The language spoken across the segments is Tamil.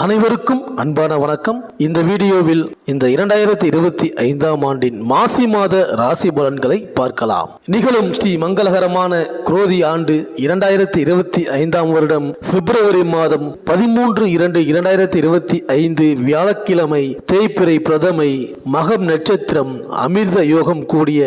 அனைவருக்கும் அன்பான வணக்கம். இந்த வீடியோவில் இந்த 2025ஆம் ஆண்டின் மாசி மாத ராசி பலன்களை பார்க்கலாம். நிகழும் ஸ்ரீ மங்களகரமான குரோதி ஆண்டு 2025ஆம் வருடம் பிப்ரவரி மாதம் 13/2/2025 வியாழக்கிழமை தேய்பிறை பிரதமை மகம் நட்சத்திரம் அமிர்த யோகம் கூடிய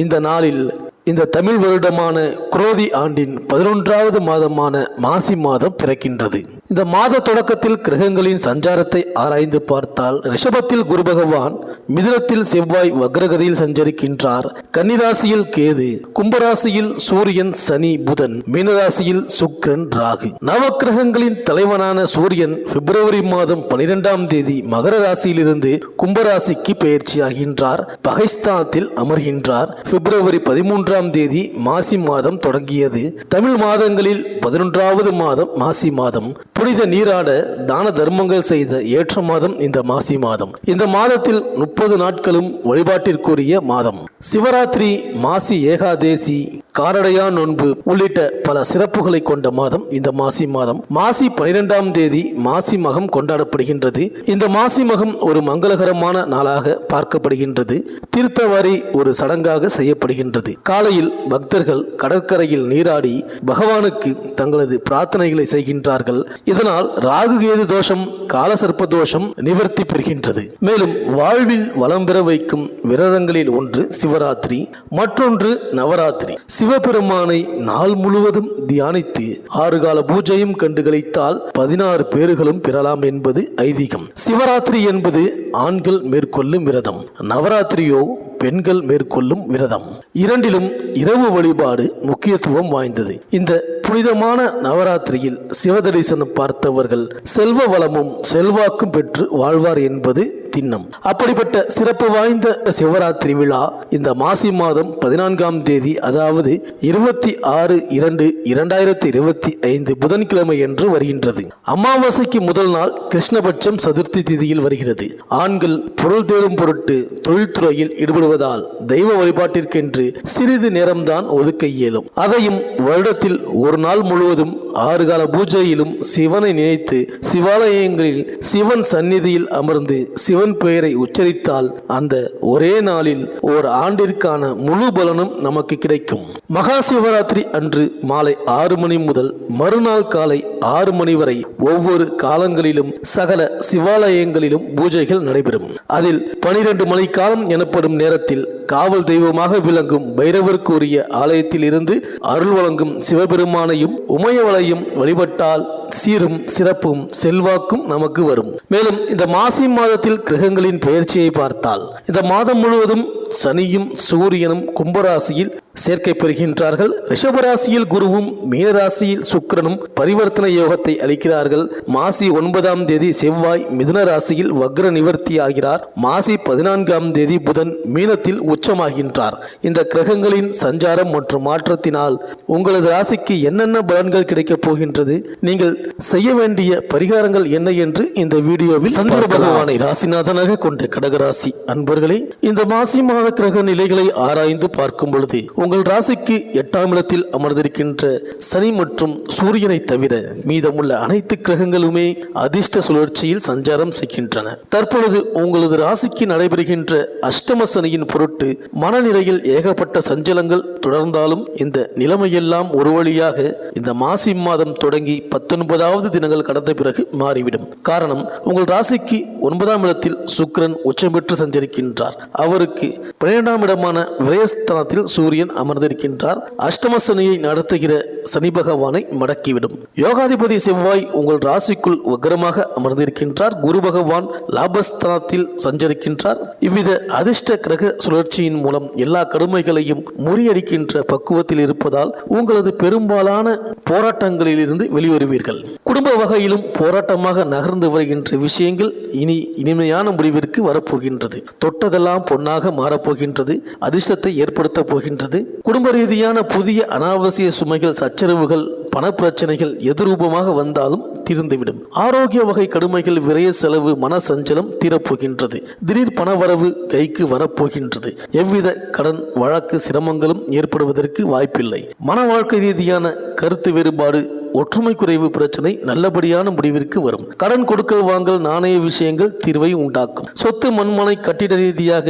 இந்த நாளில் இந்த தமிழ் வருடமான குரோதி ஆண்டின் 11வது மாதமான மாசி மாதம் பிறக்கின்றது. இந்த மாத தொடக்கத்தில் கிரகங்களின் சஞ்சாரத்தை ஆராய்ந்து பார்த்தால் ரிஷபத்தில் குரு பகவான், மிதுனத்தில் செவ்வாய் வக்ரகதியில் சஞ்சரிக்கின்றார், கன்னிராசியில் கேது, கும்பராசியில் சூரியன், சனி, புதன், மீனராசியில் சுக்கிரன், ராகு. நவக்கிரகங்களின் தலைவனான சூரியன் பிப்ரவரி மாதம் 12ஆம் தேதி மகர ராசியிலிருந்து கும்பராசிக்கு பெயர்ச்சியாகின்றார், பகைஸ்தானத்தில் அமர்கின்றார். பிப்ரவரி 13ஆம் தேதி மாசி மாதம் தொடங்கியது. தமிழ் மாதங்களில் 11வது மாதம் மாசி மாதம். புனித நீராட தான தர்மங்கள் செய்த ஏற்ற மாதம் இந்த மாசி மாதம். இந்த மாதத்தில் 30 நாட்களும் வழிபாட்டிற்குரிய மாதம். சிவராத்திரி, மாசி ஏகாதேசி, காரடையா நோன்பு உள்ளிட்ட பல சிறப்புகளை கொண்ட மாதம் இந்த மாசி மாதம். மாசி 12ஆம் தேதி மாசி மகம் கொண்டாடப்படுகின்றது. இந்த மாசி மகம் ஒரு மங்களகரமான நாளாக பார்க்கப்படுகின்றது. தீர்த்தவாரி ஒரு சடங்காக செய்யப்படுகின்றது. காலையில் பக்தர்கள் கடற்கரையில் நீராடி பகவானுக்கு தங்களது பிரார்த்தனைகளை செய்கின்றார்கள். இதனால் ராகு கேது தோஷம், காலசர்ப்ப தோஷம் நிவர்த்தி பெறுகின்றது. மேலும் வாழ்வில் வளம் பெற வைக்கும் விரதங்களில் ஒன்று சிவராத்திரி, மற்றொன்று நவராத்திரி. சிவபெருமானை நாள் முழுவதும் தியானித்து 6 கால பூஜையும் கண்டுகளித்தால் 16 பேறுகளும் பெறலாம் என்பது ஐதீகம். சிவராத்திரி என்பது ஆண்கள் மேற்கொள்ளும் விரதம், நவராத்திரியோ பெண்கள் மேற்கொள்ளும் விரதம். இரண்டிலும் இரவு வழிபாடு முக்கியத்துவம் வாய்ந்தது. இந்த புனிதமான நவராத்திரியில் சிவ தரிசனம் பார்த்தவர்கள் செல்வ வளமும் செல்வாக்கும் பெற்று வாழ்வார் என்பது திண்ணம். அப்படிப்பட்ட சிறப்பு வாய்ந்த சிவராத்திரி விழா இந்த மாசி மாதம் 14ஆம் தேதி, அதாவது 26/2/2025 புதன்கிழமை என்று வருகின்றது. அமாவாசைக்கு முதல் நாள் கிருஷ்ணபட்சம் சதுர்த்தி திதியில் வருகிறது. ஆண்கள் பொருள் தேடும் பொருட்டு தொழில்துறையில் ஈடுபடுவதால் தெய்வ வழிபாட்டிற்கென்று சிறிது நேரம்தான் ஒதுக்க இயலும். அதையும் வருடத்தில் ஒரு நாள் முழுவதும் 6 கால பூஜையிலும் சிவனை நினைத்து சிவாலயங்களில் சிவன் சந்நிதியில் அமர்ந்து சிவன் பெயரை உச்சரித்தால் அந்த ஒரே நாளில் ஓர் ஆண்டிற்கான முழு பலனும் நமக்கு கிடைக்கும். மகா சிவராத்திரி அன்று மாலை 6 மணி முதல் மறுநாள் காலை 6 மணி வரை ஒவ்வொரு காலங்களிலும் சகல சிவாலயங்களிலும் பூஜைகள் நடைபெறும். அதில் 12 மணி காலம் எனப்படும் நேரத்தில் காவல் தெய்வமாக விளங்கும் பைரவருக்கு உரிய ஆலயத்தில் இருந்து அருள் வழங்கும் சிவபெருமானையும் உமையவளையும் வழிபட்டால் சீரும் சிறப்பும் செல்வாக்கும் நமக்கு வரும். மேலும் இந்த மாசி மாதத்தில் கிரகங்களின் பெயர்ச்சியை பார்த்தால் இந்த மாதம் முழுவதும் சனியும் சூரியனும் கும்பராசியில் சேர்க்கை பெறுகின்றார்கள். ரிஷபராசியில் குருவும் மீனராசியில் சுக்கிரனும் பரிவர்த்தனை யோகத்தை அளிக்கிறார்கள். மாசி 9ஆம் தேதி செவ்வாய் மிதுன ராசியில் வக்ர நிவர்த்தி ஆகிறார். மாசி 14ஆம் தேதி புதன் மீனத்தில் உச்சமாகின்றார். இந்த கிரகங்களின் சஞ்சாரம் மற்றும் மாற்றத்தினால் உங்களது ராசிக்கு என்னென்ன பலன்கள் கிடைக்கப் போகின்றது, நீங்கள் செய்ய வேண்டிய பரிகாரங்கள் என்ன என்று இந்த வீடியோவில் சந்திர பகவானை ராசிநாதனாக கொண்ட கடகராசி அன்பர்களே, இந்த மாசி மாத கிரக நிலைகளை ஆராய்ந்து பார்க்கும் பொழுது உங்கள் ராசிக்கு 8ஆம் இடத்தில் அமர்ந்திருக்கின்ற சனி மற்றும் சூரியனை தவிர மீதமுள்ள அனைத்து கிரகங்களுமே அதிர்ஷ்ட சுழற்சியில் சஞ்சாரம் செய்கின்றன. தற்பொழுது உங்களது ராசிக்கு நடைபெறுகின்ற அஷ்டம சனியின் பொருட்டு மனநிலையில் ஏகப்பட்ட சஞ்சலங்கள் தொடர்ந்தாலும் இந்த நிலைமையெல்லாம் ஒரு வழியாக இந்த மாசி மாதம் தொடங்கி 19வது தினங்கள் கடந்த பிறகு மாறிவிடும். காரணம், உங்கள் ராசிக்கு 9ஆம் இடத்தில் சுக்கிரன் உச்சம் பெற்று சஞ்சரிக்கின்றார். அவருக்கு 12ஆம் இடமான விரயஸ்தானத்தில் சூரியன் அமர்ந்திருக்கின்றார். அஷ்டம சனியை நடத்துகிற சனி பகவானை மடக்கிவிடும். யோகாதிபதி செவ்வாய் உங்கள் ராசிக்குள் வக்ரமாக அமர்ந்திருக்கின்றார். குரு பகவான் லாபஸ்தானத்தில் சஞ்சரிக்கின்றார். இவ்வித அதிர்ஷ்ட கிரக சுழற்சியின் மூலம் எல்லா கடுமைகளையும் முறியடிக்கின்ற பக்குவத்தில் இருப்பதால் உங்களது பெரும்பாலான போராட்டங்களிலிருந்து வெளிவருவீர்கள். குடும்ப வகையிலும் போராட்டமாக நகர்ந்து வருகின்ற விஷயங்கள் இனி இனிமையான முடிவிற்கு வரப்போகின்றது. தொட்டதெல்லாம் பொன்னாக மாறப்போகின்றது. அதிர்ஷ்டத்தை ஏற்படுத்த போகின்றது. குடும்ப ரீதியான புதிய அனாவசிய சுமைகள், சச்சரவுகள், பணப்பிரச்சனைகள் எதிரூபமாக வந்தாலும் தீர்ந்துவிடும். ஆரோக்கிய வகை கடுமைகள், விரைய செலவு, மன சஞ்சலம் தீரப்போகின்றது. திடீர் பணவரவு கைக்கு வரப்போகின்றது. எவ்வித கடன் வழக்கு சிரமங்களும் ஏற்படுவதற்கு வாய்ப்பில்லை. மன வாழ்க்கை ரீதியான கருத்து வேறுபாடு ஒற்றுமை குறைவு பிரச்சனை நல்லபடியான முடிவிற்கு வரும். கடன் கொடுக்கல் வாங்கல் நாணய விஷயங்கள் தீர்வை உண்டாக்கும். சொத்து மண்மனை கட்டிட ரீதியாக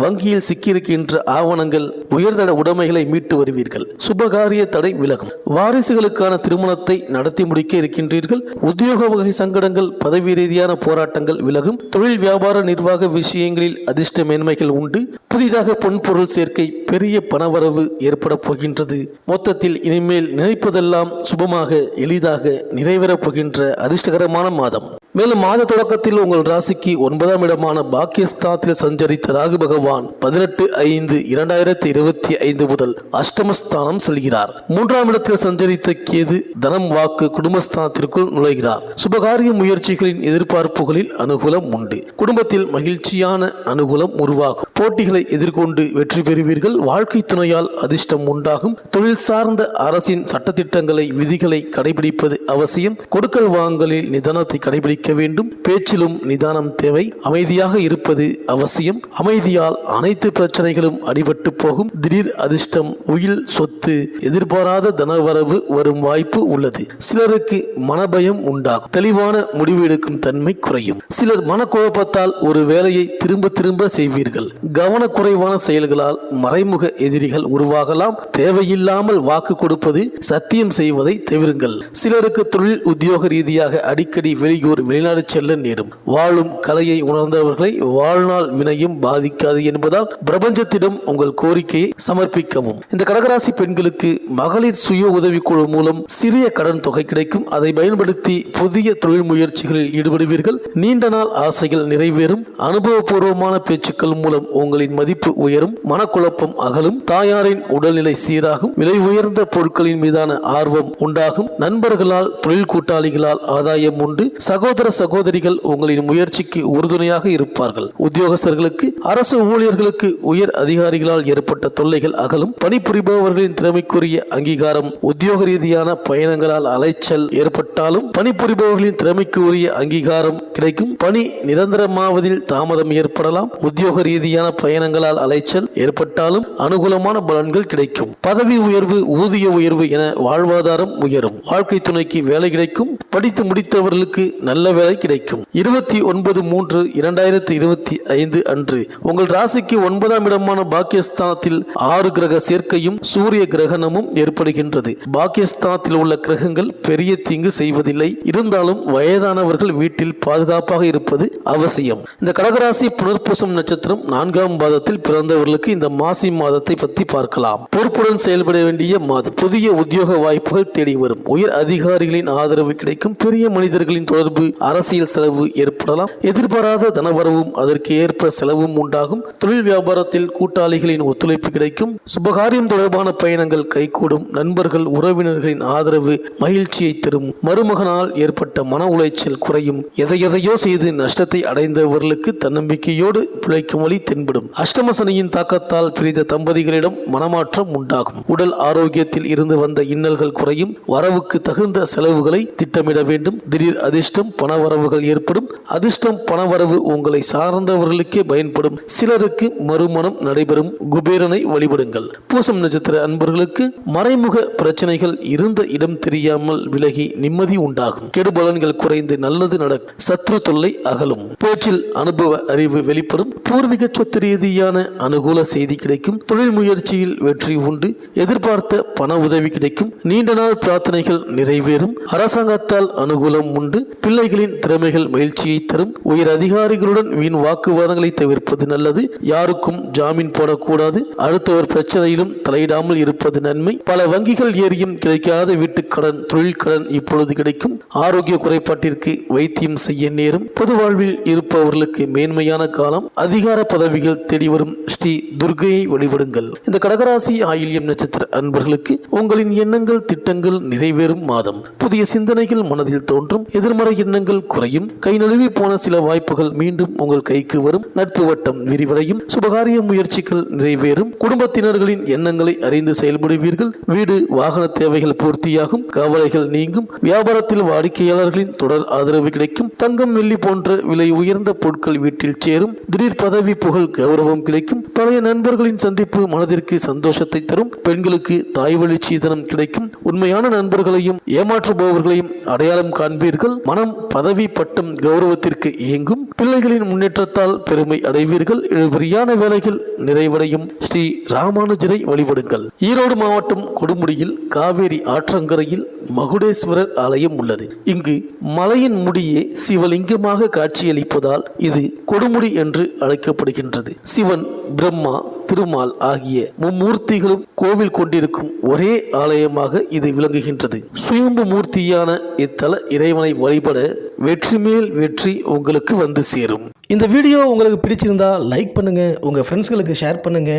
வங்கியில் சிக்கியிருக்கின்ற ஆவணங்கள் உயர்தர உடைமைகளை மீட்டு வருவீர்கள். சுபகாரிய தடை விலகும். வாரிசுகளுக்கான திருமணத்தை நடத்தி முடிக்க இருக்கின்றீர்கள். உத்தியோக வகை சங்கடங்கள் பதவி ரீதியான போராட்டங்கள் விலகும். தொழில் வியாபார நிர்வாக விஷயங்களில் அதிர்ஷ்ட மேன்மைகள் உண்டு. புதிதாக பொன்பொருள் சேர்க்கை பெரிய பணவரவு ஏற்பட போகின்றது. மொத்தத்தில் இனிமேல் நினைப்பதெல்லாம் சுபமாக எளிதாக நிறைவேறப் போகின்ற அதிர்ஷ்டகரமான மாதம். மேலும் மாத தொடக்கத்தில் உங்கள் ராசிக்கு 9ஆம் இடமான பாக்கியஸ்தானத்தில் சஞ்சரித்த ராகு பகவான் 18/2/2025 முதல் அஷ்டமஸ்தானம் செல்கிறார். 3ஆம் இடத்தில் சஞ்சரித்த கேது தனம் வாக்கு குடும்பஸ்தானத்திற்குள் நுழைகிறார். சுபகாரிய முயற்சிகளின் எதிர்பார்ப்புகளில் அனுகூலம் உண்டு. குடும்பத்தில் மகிழ்ச்சியான அனுகூலம் உருவாகும். போட்டிகளை எதிர்கொண்டு வெற்றி பெறுவீர்கள். வாழ்க்கை துணையால் அதிர்ஷ்டம் உண்டாகும். தொழில் சார்ந்த அரசின் சட்டத்திட்டங்களை விதிகளை கடைபிடிப்பது அவசியம். கொடுக்கல் வாங்கலில் நிதானத்தை கடைபிடிக்க வேண்டும். பேச்சிலும் நிதானம் தேவை. அமைதியாக இருப்பது அவசியம். அமைதியால் அனைத்து பிரச்சனைகளும் அடிபட்டு போகும். திடீர் அதிர்ஷ்டம், உயில், சொத்து, எதிர்பாராத தனவரவு வரும் வாய்ப்பு உள்ளது. சிலருக்கு மனபயம் உண்டாகும். தெளிவான முடிவு எடுக்கும் தன்மை குறையும். சிலர் மனக்குழப்பத்தால் ஒரு வேலையை திரும்ப திரும்ப செய்வீர்கள். கவனக்குறைவான செயல்களால் மறைமுக எதிரிகள் உருவாகலாம். தேவையில்லாமல் வாக்கு கொடுப்பது, சத்தியம் செய்வதை தவிருங்கள். சிலருக்கு தொழில் உத்தியோக ரீதியாக அடிக்கடி வெளியூர் வெளிநாடு செல்ல நேரும். வாழும் கலையை உணர்ந்தவர்களை வாழ்நாள் வினையும் பாதிக்காது என்பதால் பிரபஞ்சத்திடம் உங்கள் கோரிக்கையை சமர்ப்பிக்கவும். இந்த கடகராசி பெண்களுக்கு மகளிர் சுய உதவிக்குழு மூலம் சிறிய கடன் தொகை கிடைக்கும். அதை பயன்படுத்தி புதிய தொழில் முயற்சிகளில் ஈடுபடுவீர்கள். நீண்ட நாள் ஆசைகள் நிறைவேறும். அனுபவபூர்வமான பேச்சுக்கள் மூலம் உங்களின் மதிப்பு உயரும். மனக்குழப்பம் அகலும். தாயாரின் உடல்நிலை சீராகும். விலை உயர்ந்த பொருட்களின் மீதான ஆர்வம் உண்டாகும். நண்பர்களால் தொழில் கூட்டாளிகளால் ஆதாயம் உண்டு. சகோதர சகோதரிகள் உங்களின் முயற்சிக்கு உறுதுணையாக இருப்பார்கள். உத்தியோகஸ்தர்களுக்கு அரசு ஊழியர்களுக்கு உயர் அதிகாரிகளால் ஏற்பட்ட தொல்லைகள் அகலும். பணிபுரிபவர்களின் திறமைக்குரிய அங்கீகாரம். உத்தியோக ரீதியான பயணங்களால் அலைச்சல் ஏற்பட்டாலும் பணிபுரிபவர்களின் திறமைக்கு உரிய அங்கீகாரம் கிடைக்கும். பணி நிரந்தரமாவதில் தாமதம் ஏற்படலாம். உத்தியோக ரீதியான பயணங்களால் அலைச்சல் ஏற்பட்டாலும் அனுகூலமான பலன்கள் கிடைக்கும். பதவி உயர்வு, ஊதிய உயர்வு என வாழ்வாதாரம் உயரும். வாழ்க்கை துணைக்கு வேலை கிடைக்கும். படித்து முடித்தவர்களுக்கு நல்ல வேலை கிடைக்கும். 29/3/2025 அன்று உங்கள் ராசிக்கு 9ஆம் இடமான பாக்கியஸ்தானத்தில் 6 கிரக சேர்க்கையும் சூரிய கிரகணமும் ஏற்படுகின்றது. பாக்கியஸ்தானத்தில் உள்ள கிரகங்கள் பெரிய தீங்கு செய்வதில்லை. இருந்தாலும் வயதானவர்கள் வீட்டில் பாதுகாப்பாக இருப்பது அவசியம். இந்த கடகராசி புனர்பூசம் நட்சத்திரம் 4ஆம் பாதத்தில் பிறந்தவர்களுக்கு இந்த மாசி மாதத்தை பற்றி பார்க்கலாம். பொறுப்புடன் செயல்பட வேண்டிய மாதம். புதிய உத்தியோக வாய்ப்புகள் தேடி வரும். உயர் அதிகாரிகளின் ஆதரவு கிடைக்கும். பெரிய மனிதர்களின் தொடர்பு, அரசியல் செலவு ஏற்படலாம். எதிர்பாராத தனவரவும் அதற்கு ஏற்ப செலவும் உண்டாகும். தொழில் வியாபாரத்தில் கூட்டாளிகளின் ஒத்துழைப்பு கிடைக்கும். சுபகாரியம் தொடர்பான பயணங்கள் கைகூடும். நண்பர்கள் உறவினர்களின் ஆதரவு மகிழ்ச்சியை தரும். மருமகனால் ஏற்பட்ட மன உளைச்சல் குறையும். எதையோ செய்து நஷ்டத்தை அடைந்தவர்களுக்கு தன்னம்பிக்கையோடு பிழைக்கும் வழி தென்படும். அஷ்டம சனியின் தாக்கத்தால் பிரிந்த தம்பதிகளிடம் மனமாற்றம் உண்டாகும். உடல் ஆரோக்கியத்தில் இருந்து வந்த இன்னல்கள் குறையும். வரவுக்கு தகுந்த செலவுகளை திட்டமிட வேண்டும். திடீர் அதிர்ஷ்டம், பணவரவுகள் ஏற்படும். அதிர்ஷ்டம், பணவரவு உங்களை சார்ந்தவர்களுக்கே பயன்படும். சிலருக்கு மறுமணம் நடைபெறும். குபேரனை வழிபடுங்கள். பூசம் நட்சத்திர அன்பர்களுக்கு மறைமுக பிரச்சனைகள் இருந்த இடம் தெரியாமல் விலகி நிம்மதி உண்டாகும். கெடுபலன்கள் குறைந்து நல்லது நடக்கும். சத்ரு தொல்லை அகலும். பேச்சில் அனுபவ அறிவு வெளிப்படும். பூர்வீக சொத்து ரீதியான அனுகூல செய்தி கிடைக்கும். தொழில் முயற்சியில் வெற்றி உண்டு. எதிர்பார்த்த பண உதவி கிடைக்கும். நீண்ட நாள் பிரார்த்தனைகள் நிறைவேறும். அரசாங்கத்தால் அனுகூலம் உண்டு. பிள்ளைகளின் திறமைகள் மகிழ்ச்சியை தரும். உயர் அதிகாரிகளுடன் வீண் வாக்குவாதங்களை தவிர்ப்பது நல்லது. யாருக்கும் ஜாமீன் போடக்கூடாது. அடுத்தவர் பிரச்சனையிலும் தலையிடாமல் இருப்பது நன்மை. பல வங்கிகள் ஏறியும் கிடைக்காத வீட்டுக்கடன், தொழில் கடன் இப்பொழுது கிடைக்கும். ஆரோக்கிய குறைபாட்டிற்கு வைத்தியம் செய்ய நேரும். பொது வாழ்வில் இருப்பவர்களுக்கு மேன்மையான காலம். அதிகார பதவிகள் தேடி வரும். ஸ்ரீ துர்கையை வழிபடுங்கள். இந்த கடகராசி ஆயில்யம் நட்சத்திர அன்பர்களுக்கு உங்களின் எண்ணங்கள் திட்டங்கள் நிறைவேறும் மாதம். புதிய சிந்தனைகள் மனதில் தோன்றும். எதிர்மறை எண்ணங்கள் குறையும். கை நழுவி போன சில வாய்ப்புகள் மீண்டும் உங்கள் கைக்கு வரும். நட்பு வட்டம் விரிவடையும். சுபகாரிய முயற்சிகள் நிறைவேறும். குடும்பத்தினர்களின் எண்ணங்களை அறிந்து செயல்படுவீர்கள். வீடு வாகன தேவைகள் பூர்த்தியாகும். கவலைகள் நீங்கும். வியாபாரத்தில் வாடிக்கையாளர்களின் தொடர் ஆதரவு கிடைக்கும். தங்கம் வெள்ளி போன்ற விலை உயர்ந்த உயர்ந்த பொருட்கள் வீட்டில் சேரும், திடீர் பதவி, புகழ், கௌரவம் கிடைக்கும், பழைய நண்பர்களின் சந்திப்பு மனதிற்கு சந்தோஷத்தை தரும், பெண்களுக்கு தாய்வழி சீதனம் கிடைக்கும், உண்மையான நண்பர்களையும் ஏமாற்றுபவர்களையும் அடையாளம் காண்பீர்கள், மனம் பதவி, பட்டம், கௌரவத்திற்கு இயங்கும், பிள்ளைகளின் முன்னேற்றத்தால் பெருமை அடைவீர்கள், இழுபறியான வேலைகள் நிறைவடையும். ஸ்ரீ ராமானுஜரை வழிபடுங்கள். ஈரோடு மாவட்டம் கொடுமுடியில் காவேரி ஆற்றங்கரையில் மகுடேஸ்வரர் ஆலயம் உள்ளது. இங்கு மலையின் முடியே சிவலிங்கமாக காட்சியளிப்பதால் இது கொடுமுடி என்று அழைக்கப்படுகின்றது. சிவன், பிரம்மா, திருமால் ஆகிய மும்மூர்த்திகளும் கோவில் கொண்டிருக்கும் ஒரே ஆலயமாக இது விளங்குகின்றது. சுயம்பு மூர்த்தியான இத்தல இறைவனை வழிபட வெற்றி மேல் வெற்றி உங்களுக்கு வந்து சேரும். இந்த வீடியோ உங்களுக்கு பிடிச்சிருந்தா லைக் பண்ணுங்க, உங்க ஃப்ரெண்ட்ஸ்களுக்கு ஷேர் பண்ணுங்க.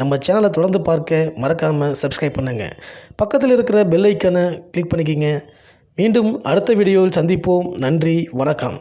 நம்ம சேனலை தொடர்ந்து பார்க்க மறக்காம சப்ஸ்கிரைப் பண்ணுங்க. பக்கத்தில் இருக்கிற பெல் ஐக்கானை கிளிக் பண்ணிக்கங்க. மீண்டும் அடுத்த வீடியோவில் சந்திப்போம். நன்றி, வணக்கம்.